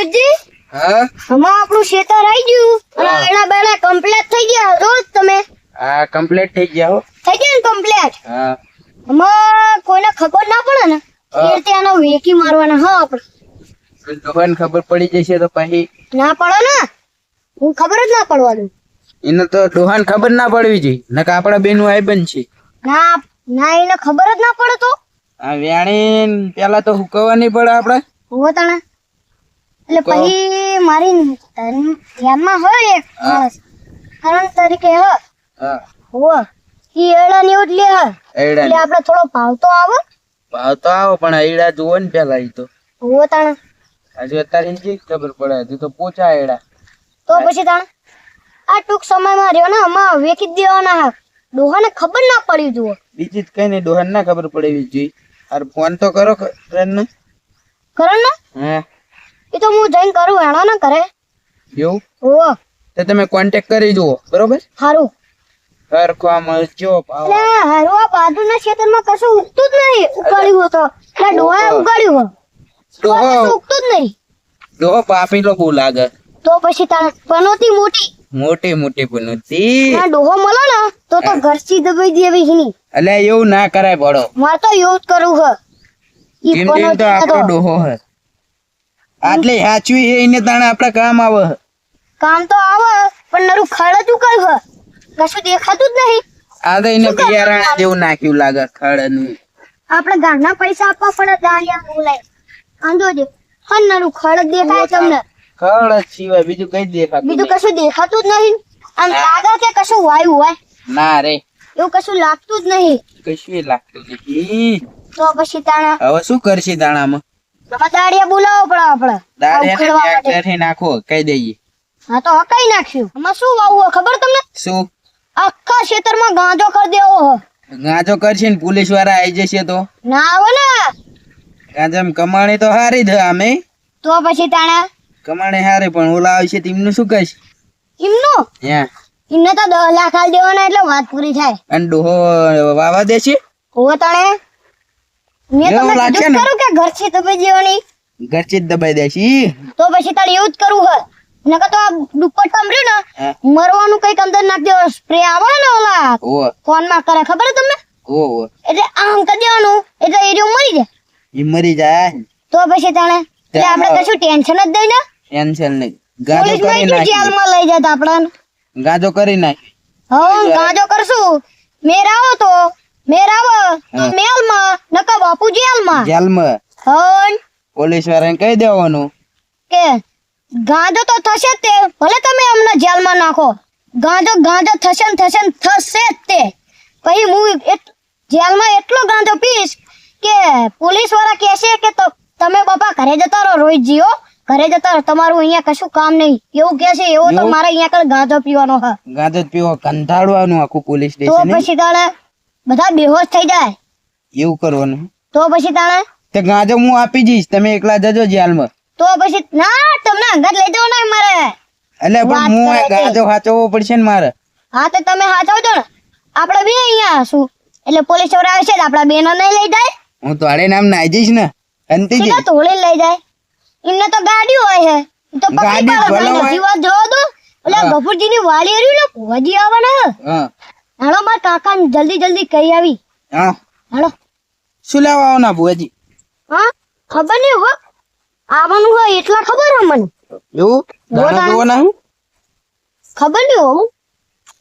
Veggie હા હમણાં આપણું ખેતર આવી ગયું અને એના બેડા કમ્પ્લીટ થઈ ગયા રોજ તમે આ કમ્પ્લીટ થઈ ગયા હો. થઈ ગયા ને કમ્પ્લીટ હા હમણાં કોઈને ખબર ના પડે ને એ રીતે આનો વેકી મારવાના હા આપણે ડોહાને ખબર પડી જશે તો પછી ના પડે ને હું ખબર જ ના પડવા દઉં એને તો ડોહાને ખબર ના પડવી જોઈએ નકર આપણા બેનું આઈ બનશે. ના ના એને ખબર જ ના પડે તો આ વ્યાણી પેલા તો હુકવવા નહીં પડે આપણે. હોવો તને એટલે પછી મારી ધ્યાનમાં હોય એક માણસ કારણ તરીકે હ હા હોવો ઈ એડા ને એવું જ લે હ એડા એટલે આપણે થોડો ભાવ તો આવે ભાવ તો આવો પણ એડા જુઓ ને પેલા ઈ તો હોવો તને હજુ અત્યારે એને કેવી ખબર પડે હજુ તો પોચા એડા. તો પછી તને આ ટૂંક સમયમાં રહ્યો ને આમાં વેકી જ દેવાના હા ડોહાને ખબર ના પડી જુઓ બીજી જ કઈ નહીં ડોહાને ના ખબર પડવી જોઈએ. અરે ફોન તો કરો ટ્રેન ને. કરે ને હા એ તો હું જઈને કરું એના ના કરે એવું હોવો તો તમે કોન્ટેક્ટ કરી જુઓ બરોબર. હારું સરખો મળજો પાવ એટલે હારું આ બાજુના ખેતરમાં કશું ઉગતું જ નહીં ઉગાડ્યું હતો એટલે ડોહાએ ઉગાડ્યું ડોહો કશું ઉગતું જ નહીં ડોહો પાપીલો બહુ લાગે. તો પછી તાર પનોતી મોટી મોટી મોટી પનોતી આ ડોહો મળો ને તો ઘરથી દબાઈ દેવી હિની એટલે એવું ના કરાય ભડો. મારે તો એવું જ કરવું હ ઈ જીમ જીમ તો પનોતી આપણો તો ડોહો હે આટલે સાચવી એને તાણે આપણા કામ આવે. કામ તો આવે પણ નરું ખડ જ ઉગાડ્યું હ કશું દેખાતું જ નહીં આ તો એને બિયારણ જેવું નાખ્યું લાગે ખડનું. આપણે ગાંઠના પૈસા આપવા પડે દાળિયા બોલાય આંધો દે હા નરું ખડ જ દેખાય તમને ખડ જ સિવાય બીજું કઈ દેખાતું બીજું નહીં. કશું દેખાતું જ નહીં આમ લાગે કે કશું વાયુ હોય ના રે એવું કશું લાગતું જ નહીં કશું લાગતું નહીં. તો પછી તાણા હવે શું કરશે દાણામાં દાળિયા બોલાવો પડે આપણે આ ઉખેડવા માટે. દાળિયા નાખો કહી દઈએ. હા તો હકાઈ નાખ્યું આમાં શું વાવવું ખબર તમને શું આખા ખેતરમાં ગાંજો કરી દેવો હ ગાંજો કરશે ને પોલીસ વાળા આવી જશે તો ના આવે ને ગાંજામ કમાણી તો હારી જ અમે તો પછી તાણા કમાણી હારી પણ ઓલા આવશે તેમનું શું કહીશ. એમનું ત્યાં એમને તો 10 લાખ આલ દેવાના એટલે વાત પૂરી થાય અને ડોહો વાવા દેશે. હોવે તાણે મેં એવું તમને લાગશે કીધું ને? ખરું કે ઘરથી દબાઈ દેવાની ઘરથી જ દબાઈ દેશે. તો પછી તારે એવું જ કરવું હ નકર તો આ દુપટ્ટા રહ્યું ને હા. મરવાનું કઈક અંદર નાખ દેવો સ્પ્રે આવે ને ઓલા ઓવો ફોનમાં કરે ખબર છે તમને ઓવો એટલે આમ કરી દેવાનું એટલે એરિયો મરી જાય ઈ મરી જાય. તો પછી તાણે એટલે આપણે કશું ટેન્શન જ દઈ ને ટેન્શન નહીં. ગાંજો પોલીસ કરી માં નાખી જેલમાં લઈ જતા આપણને ગાંજો કરી નાખી. હા ગાંજો કરશું મેર આવો તો મેર આવો તો હા. મેલમાં નકર બાપુ જેલમાં જેલમાં હન પોલીસ વાળાને કહી દેવાનું કે ગાંજો તો થશે જ તે ભલે તમે અમને જેલમાં નાખો ગાંજો ગાંજો થશે ને થશે જ તે પછી હું જેલમાં એટલો ગાંજો પીશ કે પોલીસ વાળા કહેશે કે તમે બાપા ઘરે જતા રહો રોહિતજી હો ઘરે જતા રહો તમારું અહીંયા કશું કામ નહીં એવું કહેશે એવો તો એવું? મારે અહીંયા કણ ગાંજો પીવાનો હ ગાંજો જ પીવો કંટાળવાનું આખું પોલીસ તો સ્ટેશન પછી તાણે બધા બેહોશ થઈ જાય એવું કરવાનું. તો પછી તાણે તે ગાંજો હું આપી જઈશ તમે એકલા જજો જેલમાં. તો પછી ના તમને અંગત લઈ જવાના મારે એટલે પણ વાત હું કરે છે. ગાંજો સાચવવો પડશે ને મારે. હા તો તમે હાચવજો ને આપણે બે અહીંયા હશું એટલે પોલીસ વાળા આવશે તો આપણા બેનો નહીં લઈ જાય હું તો અડે નામ નાઈ જઈશ ને અંતિજી. સીધા તોડી લઈ જાય એમને તો ગાડી હોય છે ઈ તો પકડી ગાડી પાડે ભલે ભાઈ હોય. નથી વાત જોવો તો એટલે હા. ગફુરજીની વાડી રહ્યું ને ભુવાજી આવવાના હે હા હાલો મારા કાકા જલ્દી કહી આવી હા હાલો શું લેવા આવવાના ભુવાજી? હા ખબર નહીં હો આવવાનું હોય એટલા ખબર હે મને એવું દાણા જોવાના હું ખબર નહીં હો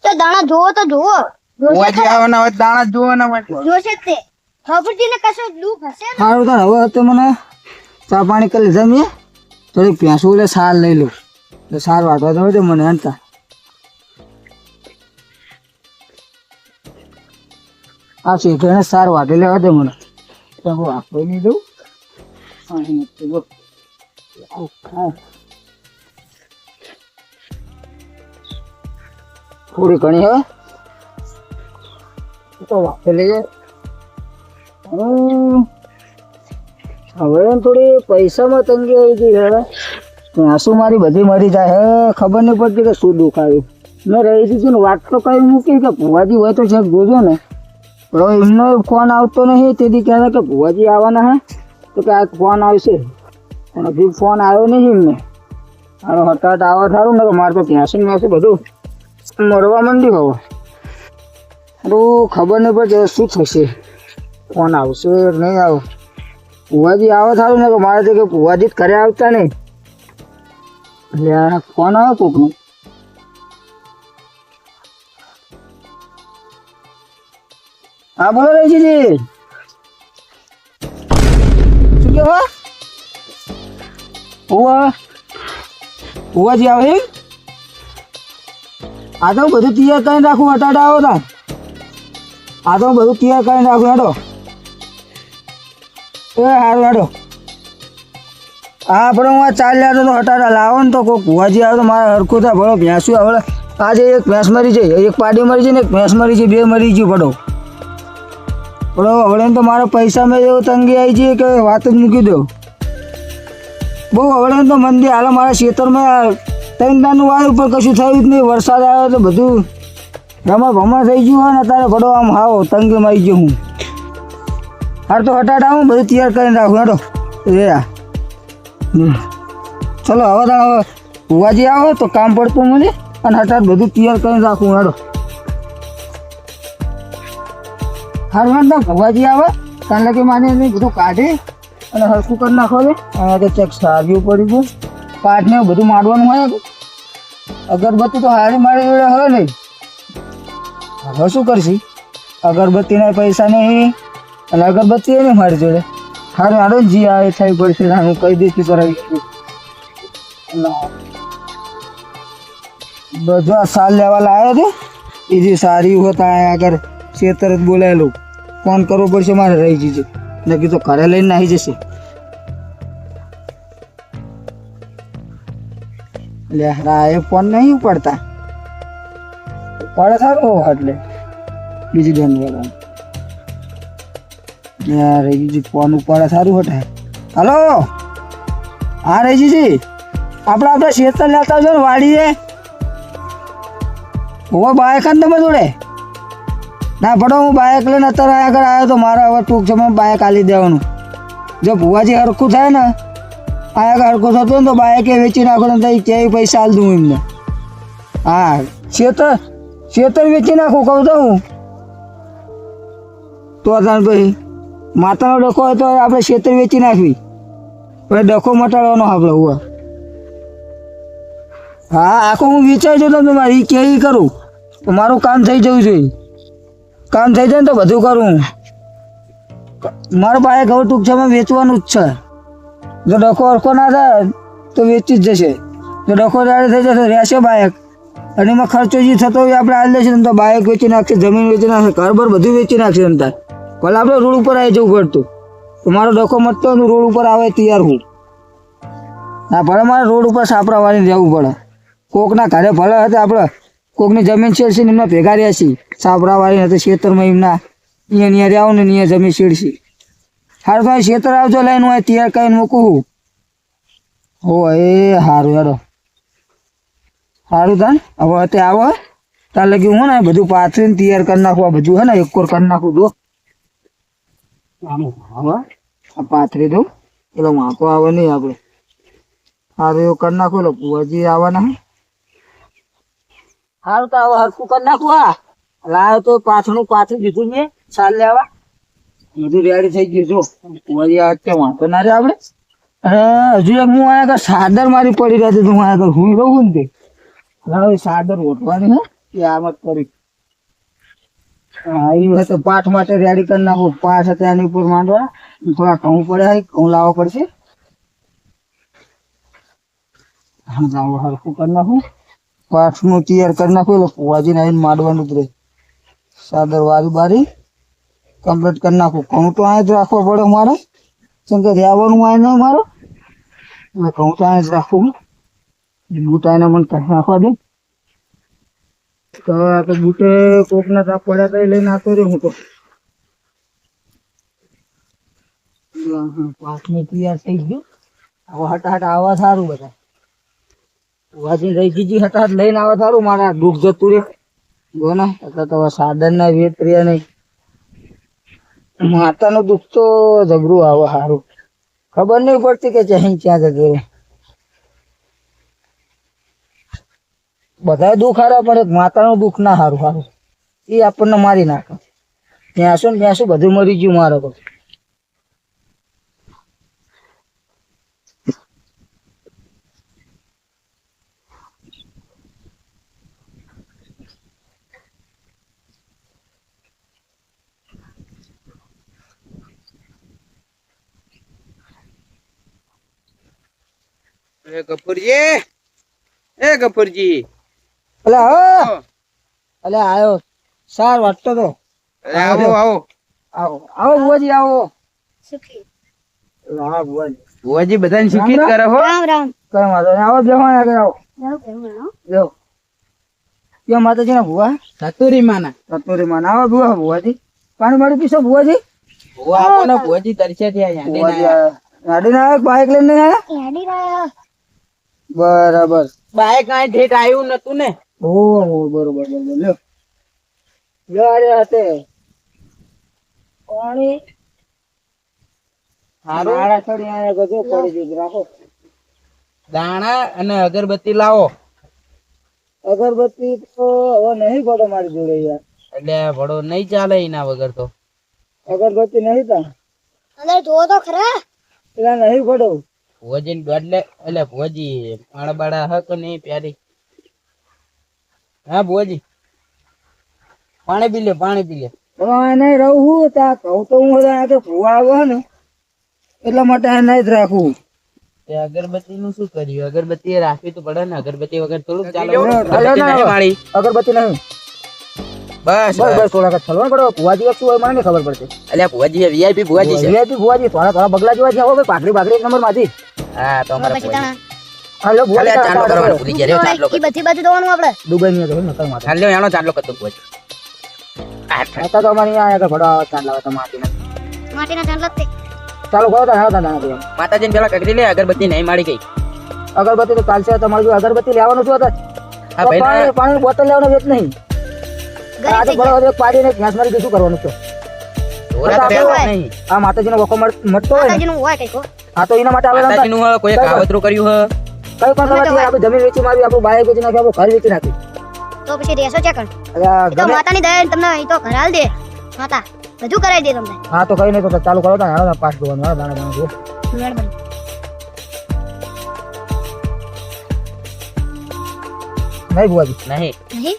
તો દાણા જોવો તો જોવો જોશે ભુવાજી ખરા. આવવાના હોય તો દાણા જ જોવાના હોય. જોશે જ તે ગફુરજીને કશું દુઃખ હશે ને સારું તાર હવે તો મને ચા પાણી કરી લીધા મેં થોડીક ભેંસું એટલે સાર લઈ લઉં તો સાર વાટવા દો તો મને હંતા આ શેઠને સાર વાટી લેવા દે મને તો હું આપી નહીં દઉં અહીં નથી બોલ. આવ ખા. થોડી ઘણી હે તો વાપરી લઈએ હવે થોડી પૈસામાં તંગી આવી ગઈ હવે આંસુ મારી બધી મરી જાય હે ખબર નહીં પડતી કે શું દુઃખ આવ્યું મેં રહી દીધું ને વાત તો કઈ મૂકી કે ભુવાજી હોય તો છે જોજો ને પણ હવે એમનો ફોન આવતો નહીં તેથી કહેતા કે ભુવાજી આવવાના હે તો કે આ ફોન આવશે પણ હજી ફોન આવ્યો નહીં એમને હારો હટાટ આવા થારું ને કે મારે તો ભેંસું મેસું બધું મરવા માંડ્યું હવે. હારું ખબર નહીં પડે શું થશે, કોણ આવશે નહીં આવ. ભુવાજી આવે થારું ને કે મારે તો કે ભુવાજી જ ઘરે આવતા નહીં. એટલે આ ફોન આવે કોકનું. હા બોલો રહીજી, શું કેવા ભુવાજી આવે એમ? આ તો બધું તૈયાર કરીને રાખું, અટાટા આવો તા. આ તો બધું તૈયાર કરીને રાખું. હેડો એ હારું હેડો. હા પણ હું આ ચાલ લ્યા તો હટાટા લાવો ને તો કોઈ ભુવાજી આવે તો મારે હરખું થાય. ભલો ભેંસું હવે આજે એક ભેંસ મરી જાય, એક પાડી મરી જાય ને એક ભેંસ મરી જાય, બે મરી ગયું પડો. પણ હવે તો મારા પૈસામાં એવું તંગી આવી છે કે વાત જ મૂકી દો. બહુ હવે તો મંદિર હાલ મારા ખેતરમાં 3 દાનું વાયું પણ કશું થયું જ નહીં. વરસાદ આવ્યો તો બધું રમણ ભમણ થઈ ગયું હોય ને અત્યારે પડો આમ હાવો તંગીમાં આવી ગયો હું. હાર તો હટાટા હું બધું તૈયાર કરીને રાખું. હેડો ચલો હવે તો હવે ભુવાજી આવે તો કામ પડતું મને અને હટાટ બધું તૈયાર કરીને રાખું. હેડો હાર વાંધો ભુવાજી આવે ત્યાં લગી માને બધું કાઢી અને હરખું કરી નાખો છે. અને તો ચેક સાર્યું પડી ગયું, પાઠને બધું માંડવાનું હોય. અગરબત્તી તો હારી મારી જોડે હવે નહીં. હવે શું કરશી, અગરબત્તીના પૈસા નહીં અને અગરબત્તી નહીં મારી જોડે. હારું હારો જી આવે થઈ પડશે, હું કહી દઈશ કરાવી. બધો સાલ લેવા લાવ્યો હતો એ જે સારી હોતા આગળ ખેતર જ બોલાયેલું. ફોન કરવો પડશે મારે રહી જશે, નક્કી તો ઘરે લઈને નાહી જશે. લે એ ફોન નહીં ઉપાડતા, પડે સારું એટલે બીજી ધન્યવાદ. રહીજી ફોન ઉપાડે સારું હટે. હલો હા રહીજી, આપણે ખેતર લેતા છો ને વાડીએ હવે બાઇક જ તમે જોડે ના પડો. હું બાઇક લઈને અત્યારે આગળ આવ્યો તો મારે હવે ટૂંક સમયમાં બાઇક આલી દેવાનું. જો ભુવાજી હરખું થાય ને આગળ હરખું થતું ને તો બાઇકે વેચી નાખો ને તો ક્યાંય પૈસા આલ દઉં એમને. હા ખેતર વેચી નાખું કહું તો હું તો તાર ભાઈ માતાનો ડખો હોય તો આપણે ખેતર વેચી નાખવી, પછી ડખો મટાડવાનો આપણે. હું હા આખું હું વિચારી છું તમે મારી ક્યાંય કરું તો મારું કામ થઈ જવું જોઈએ. કામ થઈ જાય ને તો બધું કરું. મારો બાઇક હવે ટૂંક સમયમાં વેચવાનું જ છે. જો ડખો અરખો ના થાય તો વેચી જ જશે. જો ડખો જાડે થઈ જશે રહેશે બાઇક અને એમાં ખર્ચો જે થતો હોય આપણે હાલ લેશે ને તો બાઇક વેચી નાખશે, જમીન વેચી નાખશે, ઘર બર બધું વેચી નાખશે. એમ થાય ભલે આપણે રોડ ઉપર આવી જવું પડતું. તો મારો ડખો મતતો રોડ ઉપર આવે તૈયાર હું. હા ભલે મારે રોડ ઉપર સાપરા વાળીને રહેવું પડે. કોકના ઘરે ભલે હતા આપણે કોકની જમીન છેડશે ને એમના ભેગા રહ્યા છીએ સાપરા વાળીને તો ખેતરમાં એમના અહીંયા રહ્યા ને અહીંયા જમીન છેડશી. હારું તો ખેતર આવજો લઈને હું તૈયાર કરીને મૂકું. હો એ સારું હેડો સારું તાન હવે તે આવો તાર લગી હું ને બધું પાથરીને તૈયાર કરી નાખું. આ બધું હે ને એકોર કરી નાખું. જો હવે આ પાથરી દઉં પેલો વાંકો આવે નહીં આપણે. સારું એવું કરી નાખું. એટલે ભુવાજી આવવાના સારું તો હવે હરખું કરી નાખું. આ લાવ્યો તો પાછળનું પાથરી દીધું મેં સાલ લેવા બધું રેડી થઈ ગયું. જો ભુવાજી આ વખતે વાંધો ના રે આપણે. હજુ એક હું અહીંયા સાદર મારી પડી રહેતી હું અહીંયા હું રહું ને તે લાવ સાદર ઓઢવાની હે એ આમ જ કરી. હા એ તો પાઠ માટે રેડી કરી નાખું. પાઠ હતા એની ઉપર માંડવા થોડા ઘઉં પડે ઘઉં લાવવા પડશે. હા લાવો હરખું કરી નાખું. પાઠનું તૈયાર કરી નાખું એટલે ભુવાજીને આવીને માંડવાનું જ રહે. સાદર વારી બારી કમ્પ્લીટ કરી નાખું. ઘઉં તો અહીંયા જ રાખવા પડે મારે કેમ કે રહેવાનું આ ન મારો. ઘઉં તો અહીંયા જ રાખવું. બુટાઈને મને કાઢી નાખવા દે તો આપણે બુટે કોકના તાપ પડ્યા તો લઈને આવતો રહ્યો હું તો. પાકને તૈયાર થઈ ગયું. હવે હટાહટ આવવા સારું બધા. વાજી રહી ગઈ હટાહટ લઈને આવવા સારું. મારા દુઃખ જતું રે બોના એટલે તો સાધન ના વેત રહ્યા નહીં. માતાનું દુઃખ તો જબરું આવે સારું. ખબર નહીં પડતી કે અહીં ક્યાં જતું રહે. બધા દુઃખ હારા પણ એક માતાનું દુઃખ ના હારું હારું એ આપણને મારી નાખે. ત્યાં ને ત્યાં બધું મરી ગયું મારે તો. એ ગફુરજી અલે હા અલે આયો સાર વાટતો તો. અરે આવો આવો આવો આવો બુઆજી આવો. સુખી હા બુઆજી બુઆજી બધાને સુખી જ કરે હો. રામ રામ કઈ વાંધો નહીં. આવો બેહવાના આગળ આવો. જાઓ કેવું હો? જો યો માતાજી ના ભુવા સતુરી માના સતોરી માં આવો ભુવા ભુવાજી પાણી મારી પીશો ભુવાજી. બુઆ આવો ને બુઆજી તરસ્યા થયા ભુવાજી ગાડી ના બાઈક લઈને નહીં આયા? હેડી રહ્યા બરાબર. બાઈક કાંઈ ઠેઠ આવ્યું નતું ને. ઓહો બરોબર બરોબર લ્યો લ્યો અરે હતે પાણી હારું. મારા છોડી આયા ગજો પડી ગયું રાખો. દાણા અને અગરબત્તી લાવો. અગરબત્તી તો હવે નહીં પડે મારી જોડે યાર. એટલે ભડો નહીં ચાલે એના વગર તો. અગરબત્તી નહીં તા અંદર જોવો તો ખરા પેલા નહીં પડો. ભુવાજી ગોડલે એટલે ભુવાજી પાણા બાડા હક નહીં પ્યારી. હા ભુવાજી પાણી પી લે પાણી પી લે. હવે નહીં રહું હું ત્યાં કહું તો હું બધા તો ભૂવા આવે ને એટલા માટે આ નહીં જ રાખું. તે અગરબત્તી નું શું કર્યું? અગરબત્તી રાખવી તો પડે ને. અગરબત્તી વગર થોડુંક ચાલે. અગરબત્તી અગરબત્તી નહીં વાળી. અગરબત્તી નહીં. બસ બસ બસ થોડા ચલવા પડો. ભુવાજી શું હોય મને નહીં ખબર પડતી. અલ્યા ભુવાજી વીઆઈપી ભુવાજી છે. VIP ભુવાજી થોડા થોડા બગલા જેવા છે. હો ભાઈ પાઘડી બાઘડી એક નંબર માંથી. હા તો અમારા પછી ભુવાજી. તાણા હાલો ભુવાજી અલ્યા ચાંદલો કરવાનો ભૂલી ગયા. રહ્યો ચાંદલો ઈ બધી બાજુ દવાનું આપણે દુબઈ ની હતો ને કઈ માથે. ચાંદલો એનો ચાંદલો કરતો ભુવાજી. હતા તો અમારી અહીંયા આગળ ભડા ચાંદલા હતા માટીના. માટીના ચાંદલા જ તે ચાલો કરો તા દાણા દેવા. માતાજીને પેલા કગરી લે. અગરબત્તી નહીં મારી ગઈ. અગરબત્તી તો ચાલશે. તમારે જો અગરબત્તી લેવાનું શું હતા? હા ભાઈ પાણી પાણી બોટલ લેવાનો વેચ નહીં. આ તો ગરીબ બરાબર એક પાડીને ઘાસ મારી શું કરવાનું છે? ઢોરા તો રહેવા નહીં. આ માતાજીનો વખો મળતો હોય ને માતાજીનું હોય કઈક હો. આ તો એના માટે આવેલા હતા. માતાજીનું હ, કોઈએ કાવતરું કર્યું હ. કઈ પણ કરવાથી આપણે જમીન વેચી મારી, આપણું બાઈક વેચી નાખી, આપણું ઘર વેચી નાખી. તો પછી રેસો છે કણ અરે આ એ તો ગમે માતાની દયા તમને અહીં તો ઘરાલ દે માતા બધું કરાવી દે તમને હા તો કઈ નહીં તો ચાલુ કરો તા હાલો પાસ જોવાનું હાલો દાણા દાણા જુઓ. મહેરબાની નહીં બુવાજી નહીં. નહીં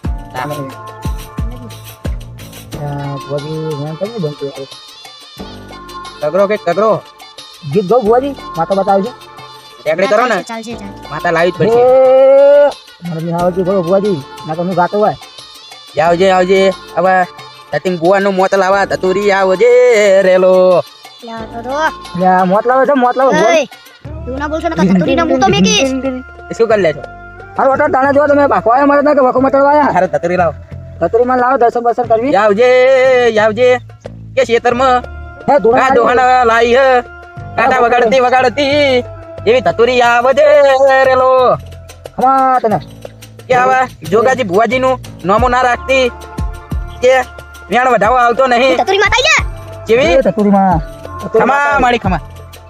હા. બુવાજી ધ્યાન કરી બનતું હતું. કગરો કે કગરો ગીત ગાઉં બુવાજી? માતા બતાવજો. ટેકડી કરો ને. ચાલશે ચાલશે માતા લાવી જ એ પડશે. મને નહીં આવડતું ખરો બુવાજી. ના તો હું ગાતો હોય. આવજે આવજે. હવે તતિંગ બુવાનું મોત લાવા. તતુરી આવજે રેલો. લા તો એટલે આ મોત લાવે છે મોત લાવે બોલ. ઓય તું ના બોલશો ને કતુરીના મું તો મેકીશ શું કરી લેજો? હાલો વટાર દાણા જોવા તમે ભાખવા આવ્યા મારે ત્યાં કે વખો મટડવા આવ્યા? હારે તતુરી લાવો. કતરીમાં લાવો દર્શન બર્શન કરવી. આવજે આવજે. કે ખેતરમાં હે કા ધોળા દોહાના લાઈ હ. કાંટા વગાડતી વગાડતી એવી તતુરી આવજે રેલો. ખમા તને કે આવા જોગાજી ભુવાજી નું નોમો ના રાખતી કે વેણ વધાવો આવતો નહીં. કતુરી માતા આઈ જા કેવી એ તતુરીમાં ખમા મારી ખમા.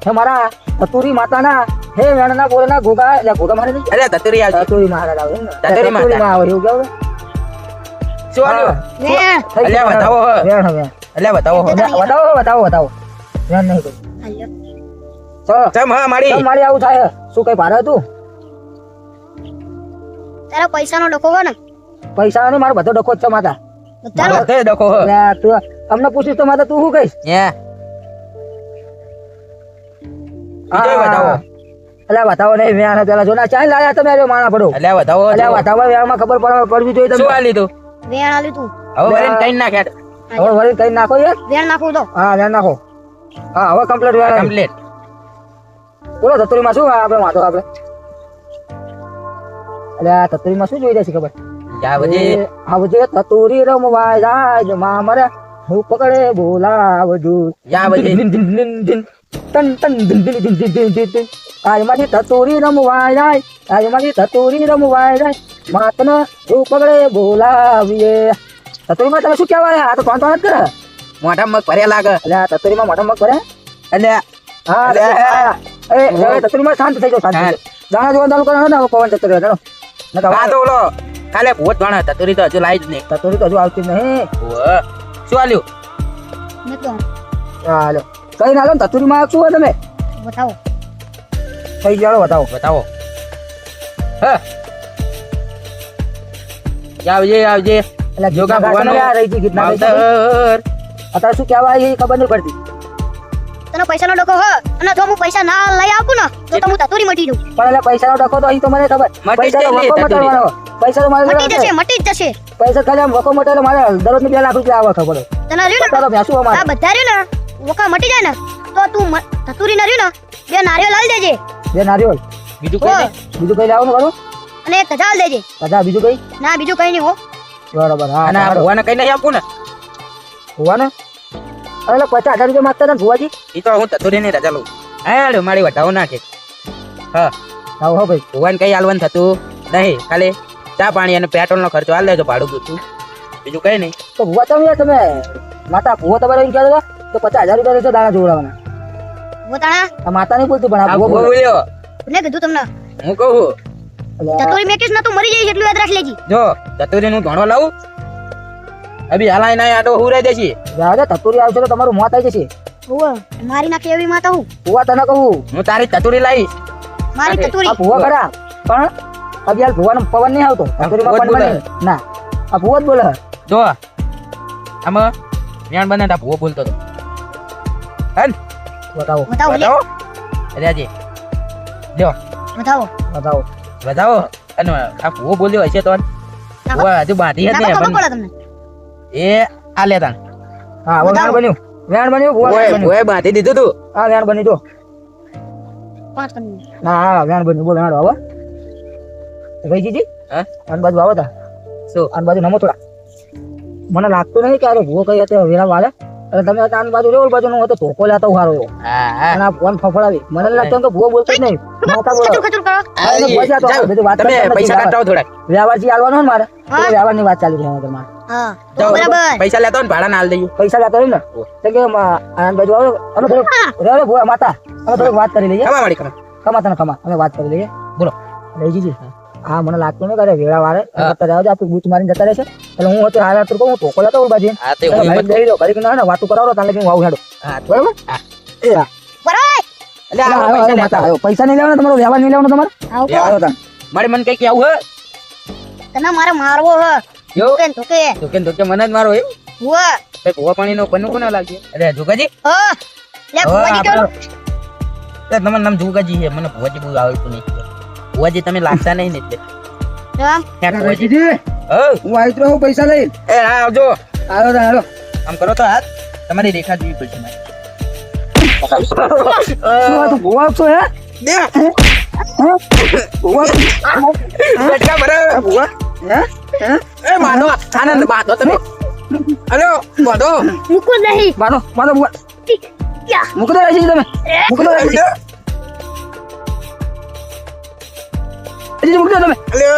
હે મારા તતુરી માતાના હે વેણના બોલના ઘોગા એટલે ઘોગા મારે નહીં. અરે તતુરી આવજે. તતુરી મહારાજ આવે ને. તતુરી માતા. તતુરીમાં આવે એવું કેવું? શું આવ્યું? વેણ થઈ ગયું. અલ્યા બતાવો હે. વેણ હવે અલ્યા બતાવો હો. બતાવો બતાવો બતાવો વેણ નહીં કોઈ. હાલ્યો ચલો ચમ હા મારી. ચમ મારી આવું થાય શું કઈ ભારે હતું? તારા પૈસાનો ડખો હો ને પૈસા નહીં મારો બધો ડખો જ છે માતા. બધાનો બધે ડખો હે. એટલે તું અમને પૂછીશ તો માતા તું શું કહીશ? હે બીજોય બતાવો. એટલે બતાવો નહીં વેણ પેલા જો ના ચાઈ લાયા તમે આજે માણા પડો. અલ્યા બતાવો એટલે જો. બતાવો વેણમાં ખબર પડવી જોઈએ શું તમને. આ લીધું? વેણ આલ્યું તું હવે વળીને કઈ ના ખેડ. હવે વળી કઈ નાખો યાર. વેણ નાખું તો હા વેણ નાખો. હા હવે કમ્પ્લીટ વેણ આવી. કમ્પ્લીટ. બોલો તતુરીમાં શું આપણે વાંધો આપણે એટલે આ તતુરીમાં શું જોઈ રહ્યા છે ખબર? જા બજે. આવજે તતુરી રમવા જાય માં મરે હું પકડે બોલાવજો. જા બજે. ધીન ધીન ધીન ધીન ટન ટન ધીન ધીન ધીન ધીન ધીન ધીન ધીન. આજ મારી તતુરી રમવા જાય, આજ મારી તતુરી રમવા જાય માતને હું પકડે બોલાવીએ. તતુરીમાં તમે શું કહેવાય? આ તો કોણ કોણ જ કરે મોઢા મગ ભર્યા લાગે. એટલે આ તતુરીમાં મોઢા મગ ભરે. અલ્યા હા એ તતુરીમાં શાંત થઈ જાઓ શાંત થઈ જાઓ. દાણા જોવા ચાલુ કરો ને હવે પવન જતો રહ્યો ચાલો. નકર આ તો ઓલો કાલે ભૂત ભાણા તતુરી તો હજુ લાવી જ નહીં. તતોરી તો હજુ આવતી જ નહીં. ઓવે. શું આલ્યું? મેં તો ચાલો કઈ ના લો ને તતુરીમાં શું હોય તમે બતાવો. થઈ ચાલો બતાવો. બતાવો. હા. આવજે આવજે. એટલે જોગા ભગવાનનો રહી ગઈ ગીતના ગઈ. આવતર. અત્યારે શું કહેવાય એ ખબર નહીં પડતી. તને પૈસાનો ડકો હ અને જો હું પૈસા ના લઈ આપું ને તો હું તતુરી મટી જઉં. પણ એટલે પૈસાનો ડખો તો અહીં તો મને ખબર. મટી પૈસાનો જ વકો જાય ને મટાડવાનો. પૈસા તો મારે મટી જશે મટી જ જશે. પૈસા ખાલી આમ વકો મટાડે મારે દરરોજની 2 લાખ રૂપિયા આવે ખબર હોય. તને રહ્યું ચાલો ને ભેંસું અમારે. આ બધા રહ્યું ને વકા મટી જાય ને તો તું તતુરી ના રહ્યું ને 2 નારિયેળ લાવી દેજે 2 નારિયેળ. બીજું કઈ નહીં? બીજું કઈ લાવવાનું કરું અને 1 ગજાલ દેજે. કદા બીજું કઈ ના બીજું કઈ નહીં હો. બરાબર. હા અને આ ભગવાનને કઈ નહીં આપવું ને? ભુવાને અરે 50,000 રૂપિયા માંગતા હતા ને ભુવાજી. ઈ તો હું તતુરીની રજા લઉં. હાલો મારી વટાવો નાખે. હા. આવો હો ભાઈ. ભગવાન કઈ આલવાનું થતું નહીં. ખાલી ચા પાણી અને પેટ્રોલનો ખર્ચો આલ દેજો, ભાડું પૂછું. બીજું કઈ નહીં. તો ભુવા તમે માતા ભુવા તમારે એમ કહેતો હતો તો 50,000 રૂપિયા દેજો દાણા જોડાવાના. બોતાણા આ માતા નહીં બોલતી પણ આ આ ભુવા ભૂવો બોલે. બોલ્યો. ને કીધું તમને હું કહું એટલે તતુરી મેકીશ ને તું મરી જઈશ એટલું યાદ રાખી લેજી. જો તતુરીનું ધોણો લાવું. અભી હાલાય ના આટો હુરાઈ દેશી. જાઓ દે, તતુરી આવશે તો તમારું મોત આવી જશે. ઓવે મારી નાખે એવી માતા હું ભુવા તને કહું હું તારી તતુરી લાવીશ. મારી અરે, તતુરી આ ભુવા ખરા પણ અભી હાલ ભુવાનો પવન નહીં આવતો. તતુરીમાં ભુવા જ પવન બોલે. નહીં. ના આ ભુવા જ બોલે. જો આમાં વ્યાણ બને તા ભૂવો બોલતો હતો. હે ને? બતાવો બતાવો લે બતાવો. રાજી લ્યો બતાવો. બતાવો. બતાવો. અને આ ભૂવો બોલ્યો હશે તો ભૂવો હજુ બાંધી નાખો હતી ખબર પણ પડે તમને. એ આ લેતા હા હવે વેણ બન્યું. વેણ બન્યું ભુવા વેણ બન્યું. ભૂવે બાંધી દીધું તું. હા વેણ બન્યું જો. 5 કરોડ. ના હા વેણ બન્યું બોલ વેણ હવે ગઈ જીજી હા આન બાજુ આવો તા શું? આન બાજુ નમો થોડા. મને લાગતું નહીં કે આ ભૂવો કઈ હતો વેરા વાલે. એટલે તમે આન બાજુ રેવલ બાજુ નો હતો ધોકો લેતો હારો એવો. હા હા અને આ ફોન ફફડાવી મને નહીં લાગતું કે ભૂવો બોલતો જ નહીં. માતા બોલો. ખચુર ખચુર કરો. આ તો મજા તો આવે. બધી વાત તમે કરતા નથી. પૈસા કાઢો થોડા. વ્યવહારજી આલવાનો ને મારે હા. તો વ્યવહારની વાત ચાલુ છે અમારે મારે. હા જાઓ, બરાબર. પૈસા લેતો ને ભાડા ના આલ દઈએ. પૈસા લેતો હોય ને તો કે આનંદ બાજુ આવો અમે થોડુંક રે ભૂવા માતા અમે થોડુંક વાત કરી લઈએ. ખમા વાળી ખમા. ખમા તને ખમા અમે વાત કરી લઈએ. બોલો. રહીજી હા મને લાગતું નહીં કે વેળા વારે જતા જાવ આપણે બૂચ મારીને જતા રહેશે. એટલે હું હતો હાલ તું કહું ધોકો લેતો ઓલ બાજુ હા તે હું હિંમત દઈ દો ઘડીક ના વાતું કરાવો તાલે કે હું આવું હેડો હા બરાબર. હા. એ હા બરાબર. એટલે આ આવો, પૈસા આવો, લેતા માતા, આવો. પૈસા નહીં લેવાના તમારો વ્યવહાર નહીં લેવાનો તમારે આવો એ આવો તાન. મારી મન કઈ કેવું હે તને મારે મારવો હ જો ધોકે ને ધોકે ધોકે મને જ મારો એમ હુઆ કઈ ભૂવા પાણીનો પન્નું કોને લાગ્યું? અરે જોગાજી હ લે હવે ભુવાજી કરો. આપણે તમારું નામ જોગાજી છે. મને ભુવાજી બહુ આવડતું નહીં. ભુવાજી તમે લાગતા નહીં ને એટલે રામ ક્યાં ભુવાજી? રહીજી, હઉ. હું આવી રહ્યો હું પૈસા લઈ એ હા આવજો. આવ્યો તા હાલો. આમ કરો તો હાથ. તમારી રેખા જોવી પડશે મારે. શું આ તો ભૂવા છો હે દે. ભૂવા બેઠા બરાબર. ભૂવા હે હે એ બાંધો. આનંદ બાંધો તમે. હલો બાંધો. મૂકો નહીં માનો માનો ભૂવા યા મૂકી દો રહીજી તમે મૂકી દો રહીજી. રહીજી મૂકી દો તમે હલો.